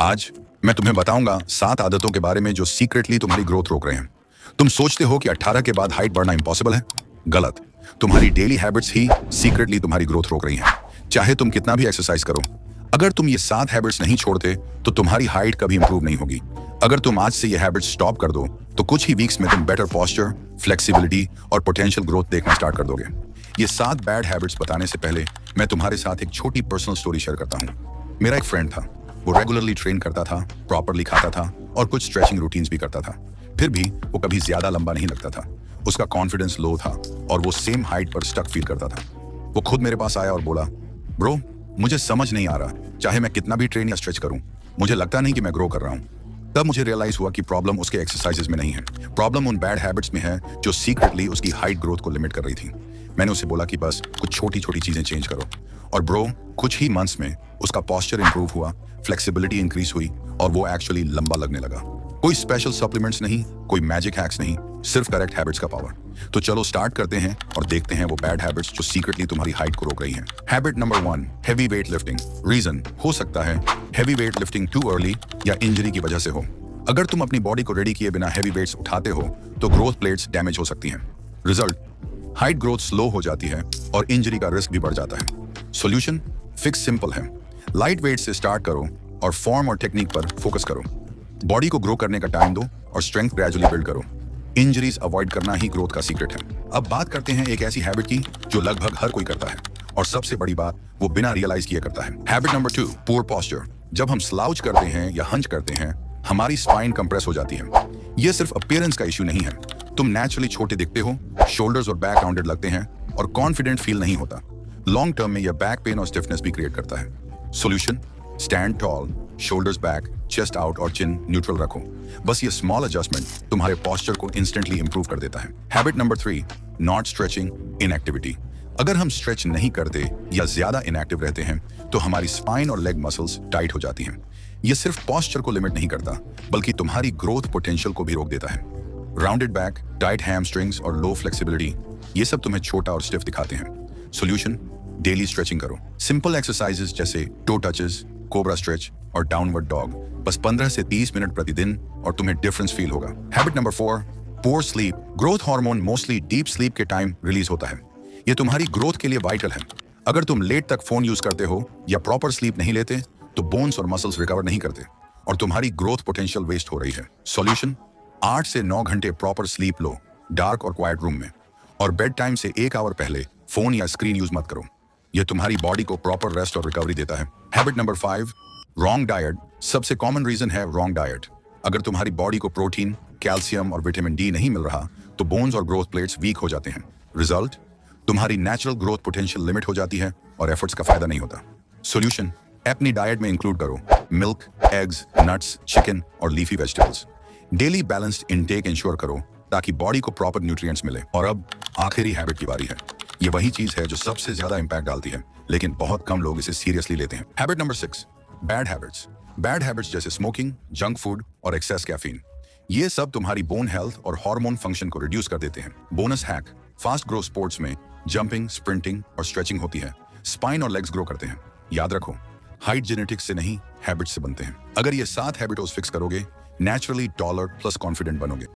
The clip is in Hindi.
आज मैं तुम्हें बताऊंगा 7 आदतों के बारे में जो सीक्रेटली तुम्हारी ग्रोथ रोक रहे हैं। तुम सोचते हो कि 18 के बाद हाइट बढ़ना इंपॉसिबल है। गलत। तुम्हारी डेली हैबिट्स ही सीक्रेटली तुम्हारी ग्रोथ रोक रही हैं। चाहे तुम कितना भी एक्सरसाइज करो, अगर तुम ये 7 हैबिट्स नहीं छोड़ते तो तुम्हारी हाइट कभी इंप्रूव नहीं होगी। अगर तुम आज से ये हैबिट्स स्टॉप कर दो तो कुछ ही वीक्स में तुम बेटर पोस्चर, फ्लेक्सिबिलिटी और पोटेंशियल ग्रोथ देखना स्टार्ट कर दोगे। ये 7 बैड हैबिट्स बताने से पहले मैं तुम्हारे साथ एक छोटी पर्सनल स्टोरी शेयर करता हूँ। मेरा एक फ्रेंड था। वो रेगुलरली ट्रेन करता था, प्रॉपरली खाता था और कुछ स्ट्रेचिंग रूटीन्स भी करता था। फिर भी वो कभी ज्यादा लंबा नहीं लगता था। उसका कॉन्फिडेंस लो था और वो सेम हाइट पर स्टक फील करता था। वो खुद मेरे पास आया और बोला, ब्रो, मुझे समझ नहीं आ रहा, चाहे मैं कितना भी ट्रेन या स्ट्रेच करूं, मुझे लगता नहीं कि मैं ग्रो कर रहा हूं। तब मुझे रियलाइज हुआ कि प्रॉब्लम उसके एक्सरसाइजेस में नहीं है, प्रॉब्लम उन बैड हैबिट्स में है जो सीक्रेटली उसकी हाइट ग्रोथ को लिमिट कर रही थी। मैंने उसे बोला कि बस कुछ छोटी छोटी चीजें चेंज करो, और ब्रो, कुछ ही मंथ्स में उसका पोस्चर इंप्रूव हुआ, फ्लेक्सिबिलिटी इंक्रीज हुई और वो एक्चुअली लंबा लगने लगा। कोई स्पेशल सप्लीमेंट्स नहीं, कोई मैजिक हैक्स नहीं, सिर्फ करेक्ट हैबिट्स का पावर। तो चलो स्टार्ट करते हैं और देखते हैं वो बैड हैबिट्स जो सीक्रेटली तुम्हारी हाइट को रोक रही हैं। Habit number 1, heavy weight lifting. Reason हो सकता है heavy weight lifting too early या इंजरी की वजह से हो। अगर तुम अपनी बॉडी को रेडी किए बिना हेवी वेट्स उठाते हो तो ग्रोथ प्लेट्स डैमेज हो सकती हैं। रिजल्ट, हाइट ग्रोथ स्लो हो जाती है और इंजरी का रिस्क भी बढ़ जाता है। सॉल्यूशन फिक्स सिंपल है, लाइट वेट से स्टार्ट करो और फॉर्म और टेक्निक पर फोकस करो। बॉडी को ग्रो करने का टाइम दो और स्ट्रेंथ ग्रेजुअली बिल्ड करो। इंजरीज अवॉइड करना ही ग्रोथ का सीक्रेट है। अब बात करते हैं एक ऐसी हैबिट की जो लगभग हर कोई करता है और सबसे बड़ी बात, वो बिना रियलाइज किए करता है। Habit number 2, poor posture. जब हम स्लाउच करते हैं या हंच करते हैं, हमारी स्पाइन कंप्रेस हो जाती है। ये सिर्फ अपीयरेंस का इश्यू नहीं है। तुम नेचुरली छोटे दिखते हो, शोल्डर्स और बैक राउंडेड लगते हैं और कॉन्फिडेंट फील नहीं होता। लॉन्ग टर्म में यह बैक पेन और स्टिफनेस भी क्रिएट करता है। Solution, stand toll, shoulders back, chest out और चिन न्यूट्रल रखो। बस ये स्मॉल एडजस्टमेंट तुम्हारे पोस्चर को इंस्टेंटली इंप्रूव कर देता है। Habit number 3, not stretching, inactivity. अगर हम स्ट्रेच नहीं करते या ज्यादा इनएक्टिव रहते हैं तो हमारी स्पाइन और लेग मसल्स टाइट हो जाती हैं। ये सिर्फ पोस्चर को लिमिट नहीं करता बल्कि तुम्हारी ग्रोथ पोटेंशियल को भी रोक देता है। राउंडेड बैक, टाइट हैमस्ट्रिंग्स और लो फ्लेक्सिबिलिटी, ये सब तुम्हें छोटा और स्टिफ दिखाते हैं। सॉल्यूशन, डेली स्ट्रेचिंग करो। सिंपल एक्सरसाइजेस जैसे टो टचेस, कोबरा स्ट्रेच और डाउनवर्ड डॉग, बस 15 से 30 मिनट प्रतिदिन और तुम्हें डिफरेंस फील होगा। Habit number 4, poor sleep. Growth hormone mostly deep sleep के टाइम रिलीज होता है। ये तुम्हारी ग्रोथ के लिए वाइटल है। अगर तुम लेट तक फोन यूज करते हो या प्रॉपर स्लीप नहीं लेते तो बोन्स और मसल्स रिकवर नहीं करते और तुम्हारी ग्रोथ पोटेंशियल वेस्ट हो रही है। सॉल्यूशन, 8 से 9 घंटे प्रॉपर स्लीप लो, डार्क और क्वाइट रूम में, और बेड टाइम से 1 आवर पहले फोन या स्क्रीन यूज मत करो। यह तुम्हारी बॉडी को प्रॉपर रेस्ट और रिकवरी देता है। Habit number 5, wrong diet. सबसे कॉमन रीजन है रॉन्ग डाइट। अगर तुम्हारी बॉडी को प्रोटीन, कैल्शियम और विटामिन डी नहीं मिल रहा तो बोन्स और ग्रोथ प्लेट्स वीक हो जाते हैं। रिजल्ट, तुम्हारी नेचुरल ग्रोथ पोटेंशियल लिमिट हो जाती है और एफर्ट्स का फायदा नहीं होता। सॉल्यूशन, अपनी डाइट में इंक्लूड करो मिल्क, एग्स, नट्स, चिकन और leafy vegetables. Daily balanced intake ensure करो ताकि बॉडी को प्रॉपर न्यूट्रिएंट्स मिले। और अब आखिरी हैबिट की बारी है। ये वही चीज है जो सबसे ज्यादा इंपैक्ट डालती है लेकिन बहुत कम लोग इसे सीरियसली लेते हैं। Habit number 6, bad habits. Bad habits जैसे स्मोकिंग, जंक फूड और एक्सेस कैफीन, ये सब तुम्हारी बोन हेल्थ और हार्मोन फंक्शन को रिड्यूस कर देते हैं। Bonus hack, fast grow sports में जंपिंग, स्प्रिंटिंग और स्ट्रेचिंग होती है। स्पाइन और लेग्स ग्रो करते हैं। याद रखो, हाइट जेनेटिक्स से नहीं, हैबिट्स से बनते हैं। अगर ये 7 हैबिट्स फिक्स करोगे, नेचुरली टॉलर प्लस कॉन्फिडेंट बनोगे।